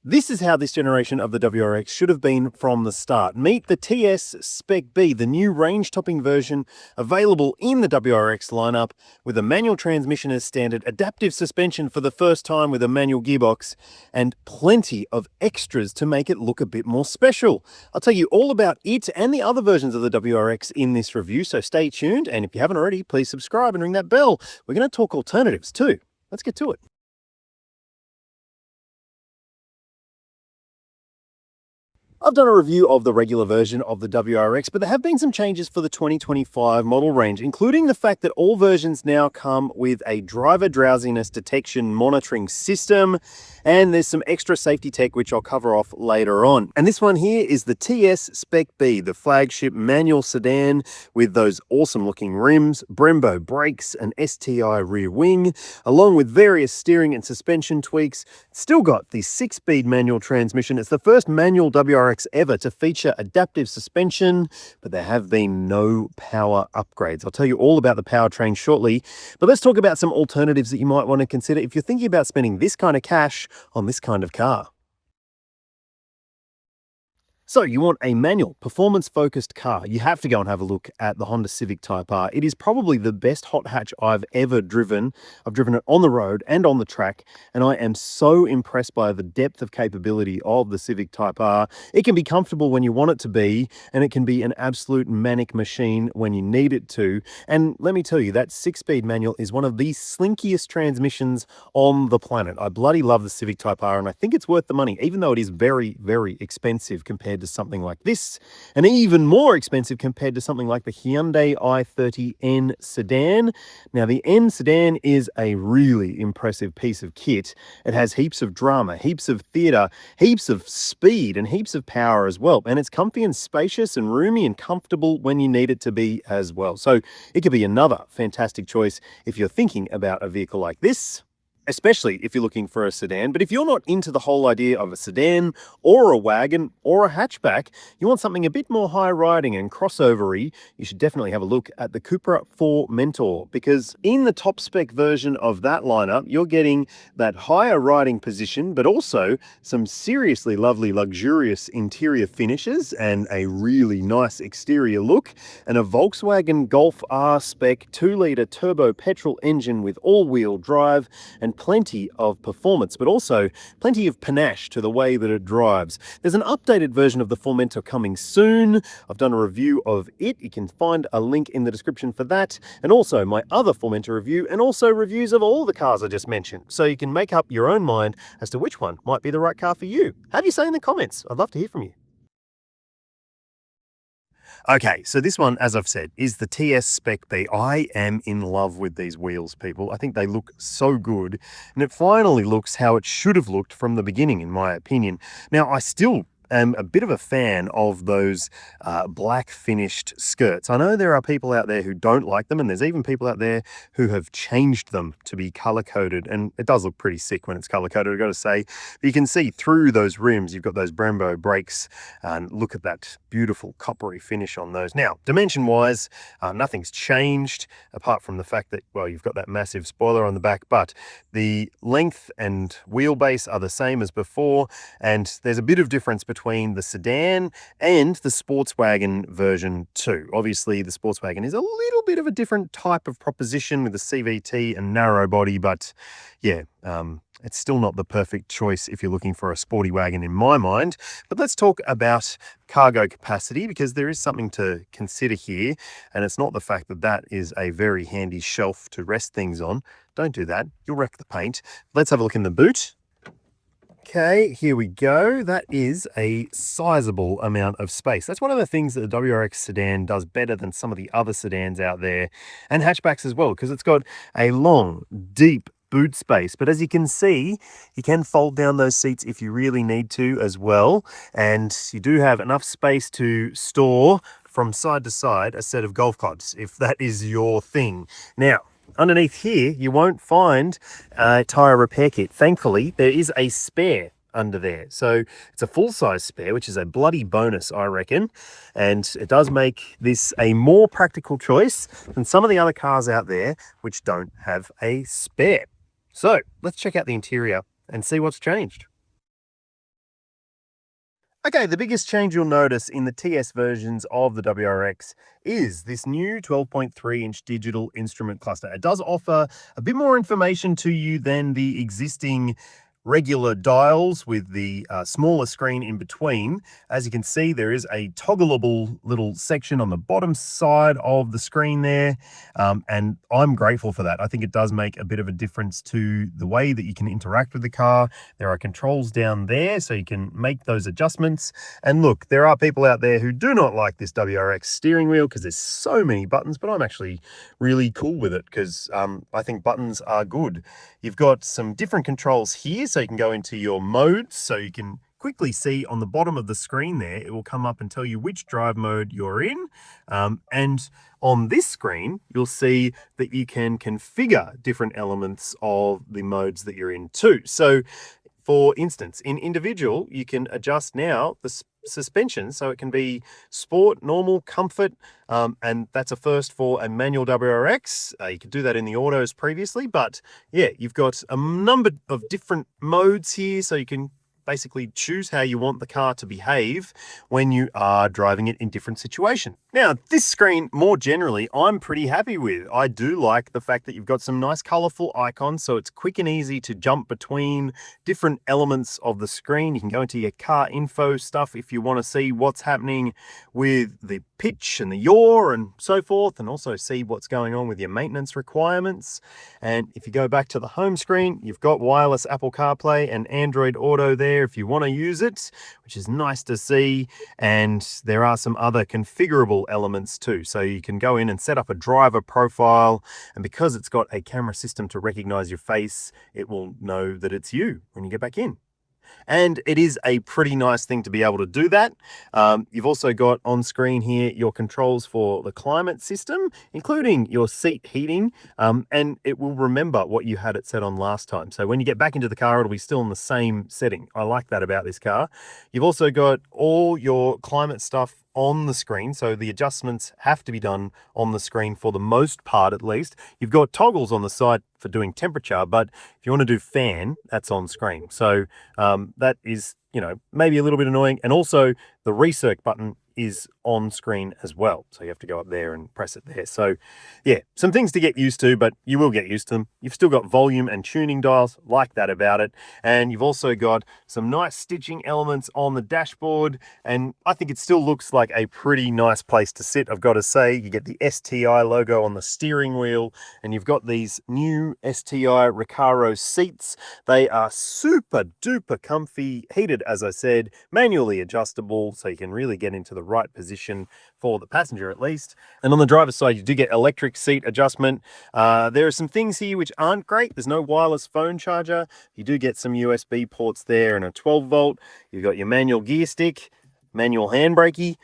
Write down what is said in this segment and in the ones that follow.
This is how this generation of the WRX should have been from the start. Meet the TS Spec B, the new range-topping version available in the WRX lineup with a manual transmission as standard, adaptive suspension for the first time with a manual gearbox, and plenty of extras to make it look a bit more special. I'll tell you all about it and the other versions of the WRX in this review, so stay tuned, and if you haven't already, please subscribe and ring that bell. We're going to talk alternatives too. Let's get to it. I've done a review of the regular version of the WRX, but there have been some changes for the 2025 model range, including the fact that all versions now come with a driver drowsiness detection monitoring system, and there's some extra safety tech which I'll cover off later on. And this one here is the TS Spec B, the flagship manual sedan with those awesome looking rims, Brembo brakes, an STI rear wing, along with various steering and suspension tweaks. It's still got the 6-speed manual transmission. It's the first manual WRX ever to feature adaptive suspension, but there have been no power upgrades. I'll tell you all about the powertrain shortly, but let's talk about some alternatives that you might want to consider if you're thinking about spending this kind of cash on this kind of car. So you want a manual, performance-focused car, you have to go and have a look at the Honda Civic Type R. It is probably the best hot hatch I've ever driven. I've driven it on the road and on the track, and I am so impressed by the depth of capability of the Civic Type R. It can be comfortable when you want it to be, and it can be an absolute manic machine when you need it to. And let me tell you, that 6-speed manual is one of the slinkiest transmissions on the planet. I bloody love the Civic Type R, and I think it's worth the money, even though it is very, very expensive compared to something like this, and even more expensive compared to something like the Hyundai i30N sedan. Now, the N sedan is a really impressive piece of kit. It has heaps of drama, heaps of theatre, heaps of speed, and heaps of power as well. And it's comfy and spacious and roomy and comfortable when you need it to be as well. So it could be another fantastic choice if you're thinking about a vehicle like this, especially if you're looking for a sedan. But if you're not into the whole idea of a sedan or a wagon or a hatchback, you want something a bit more high riding and crossover-y, you should definitely have a look at the Cupra 4 Mentor, because in the top spec version of that lineup, you're getting that higher riding position, but also some seriously lovely luxurious interior finishes and a really nice exterior look, and a Volkswagen Golf R spec 2-litre turbo petrol engine with all-wheel drive, and plenty of performance, but also plenty of panache to the way that it drives. There's an updated version of the Formentor coming soon. I've done a review of it. You can find a link in the description for that, and also my other Formentor review, and also reviews of all the cars I just mentioned, so you can make up your own mind as to which one might be the right car for you. Have you say in the comments? I'd love to hear from you. Okay, so this one, as I've said, is the TS Spec B. I am in love with these wheels, people. I think they look so good, and it finally looks how it should have looked from the beginning, in my opinion. Now, I still am a bit of a fan of those black finished skirts. I know there are people out there who don't like them, and there's even people out there who have changed them to be color coded, and it does look pretty sick when it's color coded, I've got to say. But you can see through those rims, you've got those Brembo brakes, and look at that beautiful coppery finish on those. Now, dimension wise, nothing's changed apart from the fact that, well, you've got that massive spoiler on the back, but the length and wheelbase are the same as before, and there's a bit of difference between the sedan and the Sportswagen version 2. Obviously, the Sportswagen is a little bit of a different type of proposition with the CVT and narrow body, but yeah, it's still not the perfect choice if you're looking for a sporty wagon in my mind. But let's talk about cargo capacity, because there is something to consider here, and it's not the fact that that is a very handy shelf to rest things on. Don't do that, you'll wreck the paint. Let's have a look in the boot. Okay, here we go. That is a sizable amount of space. That's one of the things that the WRX sedan does better than some of the other sedans out there, and hatchbacks as well, because it's got a long, deep boot space. But as you can see, you can fold down those seats if you really need to as well, and you do have enough space to store from side to side a set of golf clubs, if that is your thing. Now, underneath here, you won't find a tyre repair kit. Thankfully, there is a spare under there. So it's a full-size spare, which is a bloody bonus, I reckon. And it does make this a more practical choice than some of the other cars out there which don't have a spare. So let's check out the interior and see what's changed. Okay, the biggest change you'll notice in the TS versions of the WRX is this new 12.3-inch digital instrument cluster. It does offer a bit more information to you than the existing regular dials with the smaller screen in between. As you can see, there is a toggleable little section on the bottom side of the screen there, and I'm grateful for that. I think it does make a bit of a difference to the way that you can interact with the car. There are controls down there so you can make those adjustments. And look, there are people out there who do not like this WRX steering wheel because there's so many buttons, but I'm actually really cool with it because I think buttons are good. You've got some different controls here, so you can go into your modes, so you can quickly see on the bottom of the screen there, it will come up and tell you which drive mode you're in. And on this screen, you'll see that you can configure different elements of the modes that you're in too. So for instance, in individual, you can adjust now the suspension so it can be sport, normal, comfort, and that's a first for a manual WRX. You could do that in the autos previously, but yeah, you've got a number of different modes here, so you can basically choose how you want the car to behave when you are driving it in different situations. Now, this screen, more generally, I'm pretty happy with. I do like the fact that you've got some nice colorful icons, so it's quick and easy to jump between different elements of the screen. You can go into your car info stuff if you want to see what's happening with the pitch and the yaw and so forth, and also see what's going on with your maintenance requirements. And if you go back to the home screen, you've got wireless Apple CarPlay and Android Auto there if you want to use it, which is nice to see. And there are some other configurable elements too. So you can go in and set up a driver profile, and because it's got a camera system to recognize your face, it will know that it's you when you get back in. And it is a pretty nice thing to be able to do that. You've also got on screen here your controls for the climate system, including your seat heating, and it will remember what you had it set on last time. So when you get back into the car, it'll be still in the same setting. I like that about this car. You've also got all your climate stuff on the screen, so the adjustments have to be done on the screen for the most part, at least. You've got toggles on the side for doing temperature, but if you want to do fan, that's on screen. So that is, maybe a little bit annoying. And also the recirc button is on screen as well. So you have to go up there and press it there. So yeah, some things to get used to, but you will get used to them. You've still got volume and tuning dials, like that about it. And you've also got some nice stitching elements on the dashboard. And I think it still looks like a pretty nice place to sit, I've got to say. You get the STI logo on the steering wheel, and you've got these new STI Recaro seats. They are super duper comfy, heated, as I said, manually adjustable, so you can really get into the right position for the passenger at least. And on the driver's side, you do get electric seat adjustment. There are some things here which aren't great. There's no wireless phone charger. You do get some USB ports there and a 12 volt. You've got your manual gear stick, manual handbrake,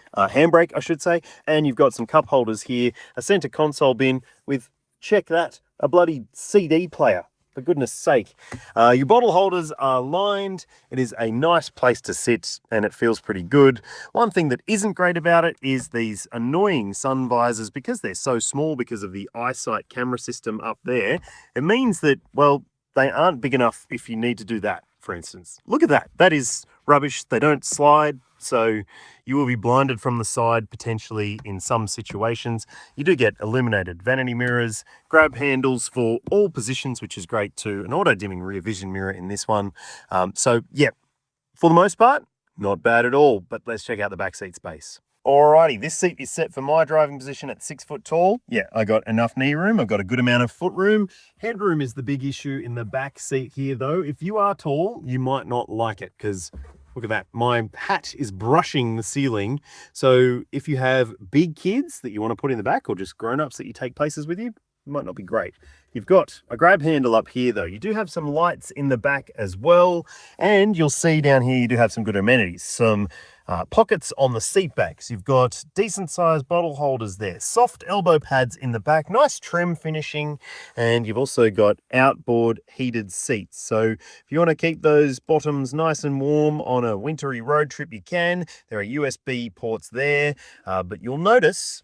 I should say, and you've got some cup holders here, a center console bin with, check that, a bloody CD player. For goodness sake. Your bottle holders are lined. It is a nice place to sit and it feels pretty good. One thing that isn't great about it is these annoying sun visors. Because they're so small because of the eyesight camera system up there, it means that, well, they aren't big enough if you need to do that, for instance. Look at that. That is rubbish. They don't slide, so you will be blinded from the side potentially in some situations. You do get illuminated vanity mirrors, grab handles for all positions, which is great too, an auto-dimming rear vision mirror in this one. So yeah, for the most part, not bad at all, but let's check out the back seat space. Alrighty, this seat is set for my driving position at 6 foot tall. Yeah, I got enough knee room. I've got a good amount of foot room. Headroom is the big issue in the back seat here though. If you are tall, you might not like it because look at that. My hat is brushing the ceiling. So if you have big kids that you want to put in the back or just grown-ups that you take places with you, it might not be great. You've got a grab handle up here though. You do have some lights in the back as well. And you'll see down here you do have some good amenities. Some pockets on the seat backs. You've got decent sized bottle holders there. Soft elbow pads in the back. Nice trim finishing. And you've also got outboard heated seats. So if you want to keep those bottoms nice and warm on a wintry road trip, you can. There are USB ports there. But you'll notice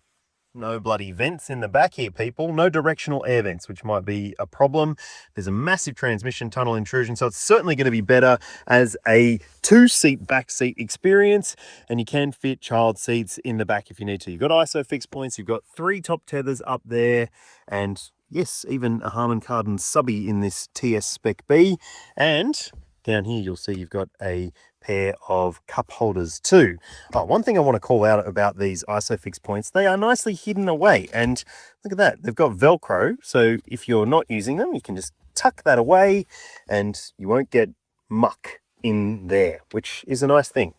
No bloody vents in the back here, people. No directional air vents, which might be a problem. There's a massive transmission tunnel intrusion, so it's certainly going to be better as a two-seat back seat experience, and you can fit child seats in the back if you need to. You've got ISO fixed points, you've got 3 top tethers up there, and yes, even a Harman Kardon subby in this TS Spec B, and down here you'll see you've got a pair of cup holders too. Oh, one thing I want to call out about these ISOFIX points, they are nicely hidden away, and look at that, they've got Velcro, so if you're not using them, you can just tuck that away and you won't get muck in there, which is a nice thing.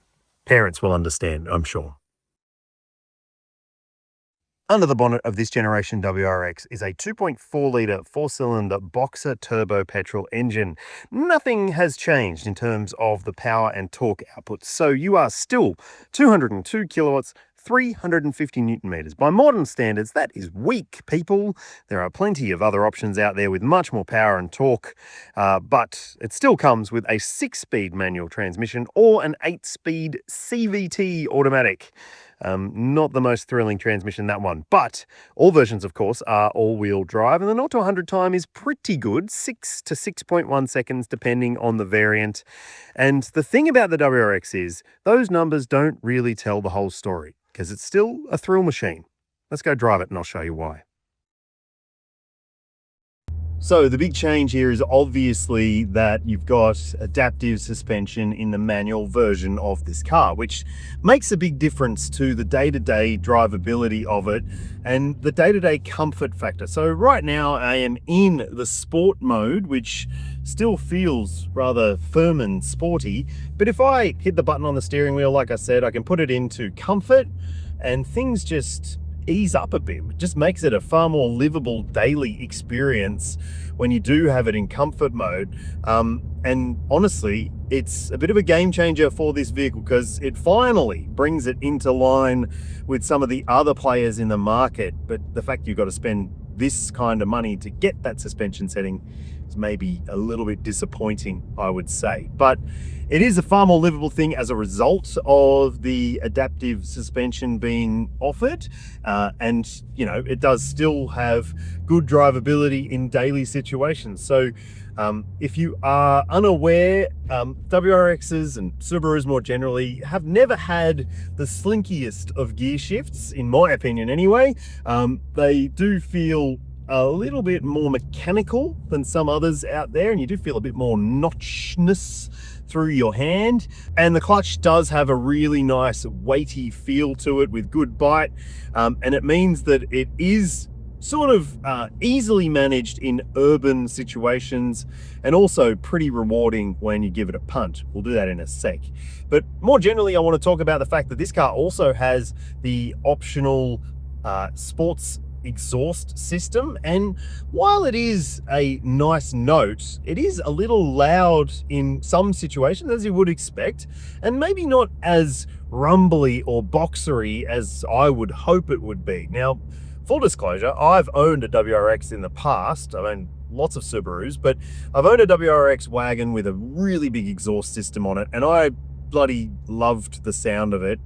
Parents will understand, I'm sure. Under the bonnet of this generation WRX is a 2.4 litre 4-cylinder boxer turbo petrol engine. Nothing has changed in terms of the power and torque output, so you are still 202 kilowatts, 350 newton meters. By modern standards, that is weak, people. There are plenty of other options out there with much more power and torque, but it still comes with a 6-speed manual transmission or an 8-speed CVT automatic. Not the most thrilling transmission, that one, but all versions, of course, are all-wheel drive, and the 0 to 100 time is pretty good, 6 to 6.1 seconds, depending on the variant. And the thing about the WRX is those numbers don't really tell the whole story, because it's still a thrill machine. Let's go drive it, and I'll show you why. So the big change here is obviously that you've got adaptive suspension in the manual version of this car, which makes a big difference to the day-to-day drivability of it and the day-to-day comfort factor. So right now I am in the sport mode, which still feels rather firm and sporty, but if I hit the button on the steering wheel, like I said, I can put it into comfort and things just ease up a bit. It just makes it a far more livable daily experience when you do have it in comfort mode. And honestly, it's a bit of a game changer for this vehicle because it finally brings it into line with some of the other players in the market. But the fact you've got to spend this kind of money to get that suspension setting is maybe a little bit disappointing, I would say. But it is a far more livable thing as a result of the adaptive suspension being offered. And, you know, it does still have good drivability in daily situations. So if you are unaware, WRXs and Subarus more generally have never had the slinkiest of gear shifts, in my opinion anyway. They do feel a little bit more mechanical than some others out there, and you do feel a bit more notchness through your hand, and the clutch does have a really nice weighty feel to it with good bite, and it means that it is sort of easily managed in urban situations and also pretty rewarding when you give it a punt. We'll do that in a sec. But more generally, I want to talk about the fact that this car also has the optional sports exhaust system, and while it is a nice note, it is a little loud in some situations, as you would expect, and maybe not as rumbly or boxery as I would hope it would be. Now, full disclosure, I've owned a WRX in the past. I've owned lots of Subarus, but I've owned a WRX wagon with a really big exhaust system on it, and I bloody loved the sound of it,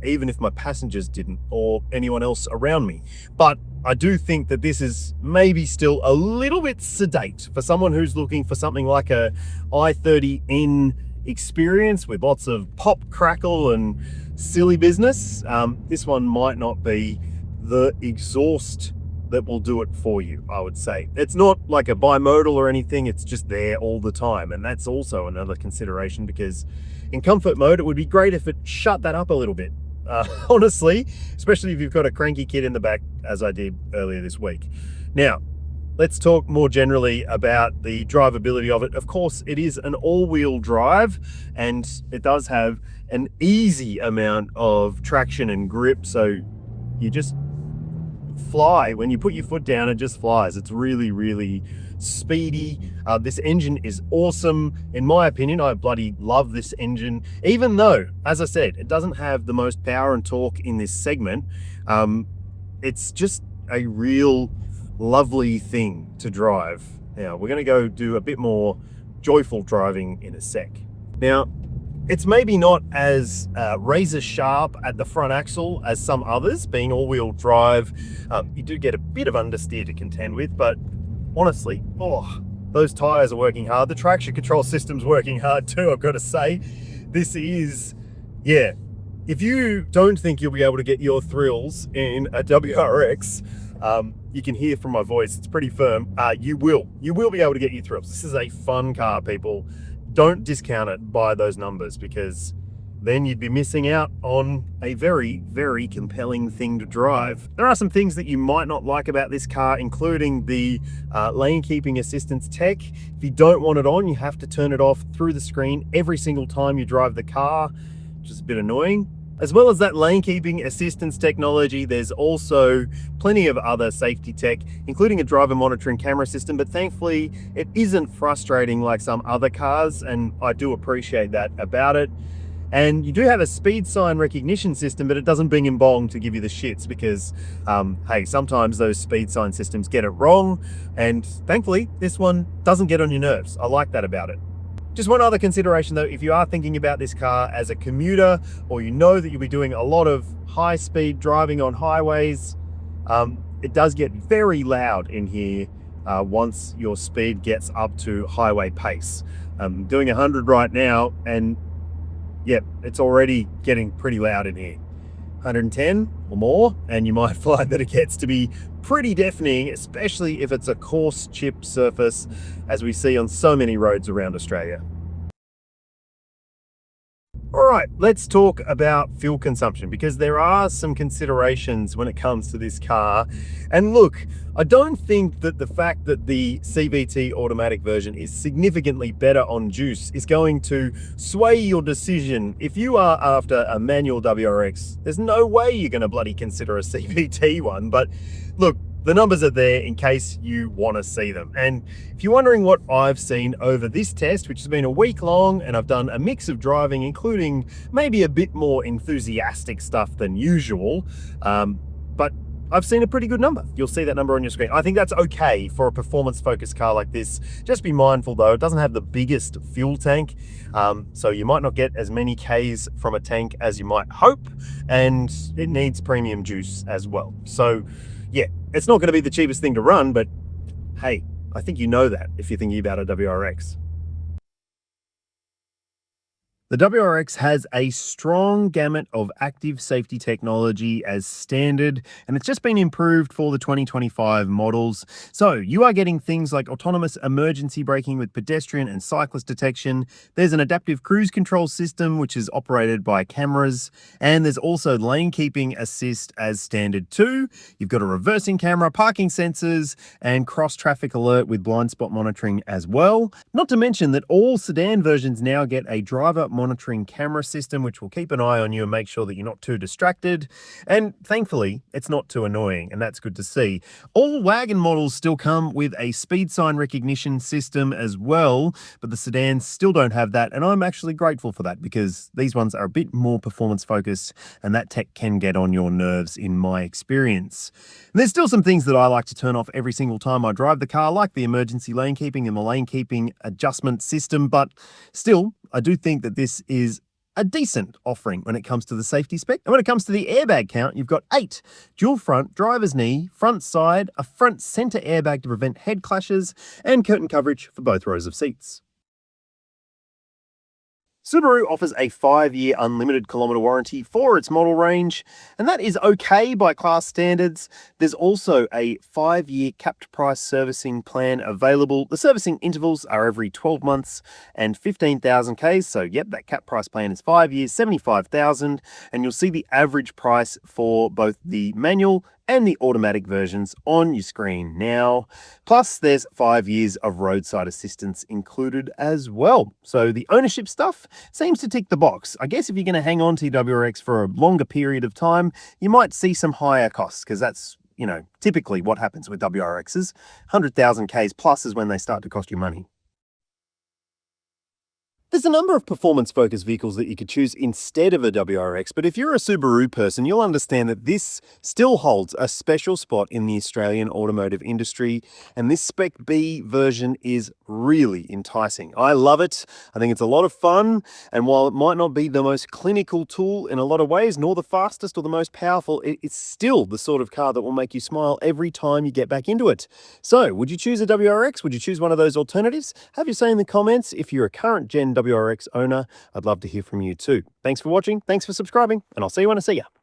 even if my passengers didn't or anyone else around me. But I do think that this is maybe still a little bit sedate for someone who's looking for something like a i30N experience with lots of pop, crackle and silly business. This one might not be the exhaust that will do it for you, I would say. It's not like a bimodal or anything, it's just there all the time, and that's also another consideration, because in comfort mode it would be great if it shut that up a little bit, honestly, especially if you've got a cranky kid in the back, as I did earlier this week. Now, let's talk more generally about the drivability of it. Of course, it is an all-wheel drive, and it does have an easy amount of traction and grip, so you just fly. When you put your foot down, it just flies. It's really, really speedy. This engine is awesome. In my opinion, I bloody love this engine, even though, as I said, it doesn't have the most power and torque in this segment. It's just a real lovely thing to drive. Now, we're going to go do a bit more joyful driving in a sec. Now, It's maybe not as razor sharp at the front axle as some others, being all-wheel drive. You do get a bit of understeer to contend with, but honestly, those tires are working hard. The traction control system's working hard too, I've got to say. This is, yeah, if you don't think you'll be able to get your thrills in a WRX, you can hear from my voice, it's pretty firm. You will be able to get your thrills. This is a fun car, people. Don't discount it by those numbers, because then you'd be missing out on a very, very compelling thing to drive. There are some things that you might not like about this car, including the lane keeping assistance tech. If you don't want it on, you have to turn it off through the screen every single time you drive the car, which is a bit annoying. As well as that lane keeping assistance technology, there's also plenty of other safety tech, including a driver monitoring camera system, but thankfully it isn't frustrating like some other cars, and I do appreciate that about it. And you do have a speed sign recognition system, but it doesn't bing and bong to give you the shits, because, hey, sometimes those speed sign systems get it wrong, and thankfully this one doesn't get on your nerves. I like that about it. Just one other consideration though, if you are thinking about this car as a commuter, or you know that you'll be doing a lot of high speed driving on highways, it does get very loud in here once your speed gets up to highway pace. I'm doing 100 right now, and yep, it's already getting pretty loud in here. 110 or more, and you might find that it gets to be pretty deafening, especially if it's a coarse chip surface, as we see on so many roads around Australia. All right, let's talk about fuel consumption, because there are some considerations when it comes to this car. And look, I don't think that the fact that the CVT automatic version is significantly better on juice is going to sway your decision. If you are after a manual WRX, there's no way you're going to bloody consider a CVT one. But look, the numbers are there in case you want to see them. And if you're wondering what I've seen over this test, which has been a week long, and I've done a mix of driving, including maybe a bit more enthusiastic stuff than usual, but I've seen a pretty good number. You'll see that number on your screen. I think that's okay for a performance-focused car like this. Just be mindful though, it doesn't have the biggest fuel tank, so you might not get as many Ks from a tank as you might hope, and it needs premium juice as well. So yeah, it's not going to be the cheapest thing to run, but hey, I think you know that if you're thinking about a WRX. The WRX has a strong gamut of active safety technology as standard, and it's just been improved for the 2025 models. So you are getting things like autonomous emergency braking with pedestrian and cyclist detection. There's an adaptive cruise control system, which is operated by cameras, and there's also lane keeping assist as standard too. You've got a reversing camera, parking sensors, and cross traffic alert with blind spot monitoring as well. Not to mention that all sedan versions now get a driver monitoring camera system, which will keep an eye on you and make sure that you're not too distracted. And thankfully, it's not too annoying, and that's good to see. All wagon models still come with a speed sign recognition system as well, but the sedans still don't have that, and I'm actually grateful for that, because these ones are a bit more performance focused, and that tech can get on your nerves in my experience. And there's still some things that I like to turn off every single time I drive the car, like the emergency lane keeping and the lane keeping adjustment system, but still, I do think that this is a decent offering when it comes to the safety spec. And when it comes to the airbag count, you've got 8 dual front, driver's knee, front side, a front center airbag to prevent head clashes, and curtain coverage for both rows of seats. Subaru offers a 5-year unlimited kilometre warranty for its model range, and that is okay by class standards. There's also a 5-year capped price servicing plan available. The servicing intervals are every 12 months and 15,000 Ks, so yep, that capped price plan is 5 years, 75,000, and you'll see the average price for both the manual and the automatic versions on your screen now. Plus, there's 5 years of roadside assistance included as well. So the ownership stuff seems to tick the box. I guess if you're going to hang on to your WRX for a longer period of time, you might see some higher costs, because that's, you know, typically what happens with WRXs. 100,000 Ks plus is when they start to cost you money. There's a number of performance-focused vehicles that you could choose instead of a WRX, but if you're a Subaru person, you'll understand that this still holds a special spot in the Australian automotive industry, and this Spec B version is really enticing. I love it. I think it's a lot of fun, and while it might not be the most clinical tool in a lot of ways, nor the fastest or the most powerful, it's still the sort of car that will make you smile every time you get back into it. So, would you choose a WRX? Would you choose one of those alternatives? Have your say in the comments. If you're a current gen WRX owner, I'd love to hear from you too. Thanks for watching, thanks for subscribing, and I'll see you when I see you.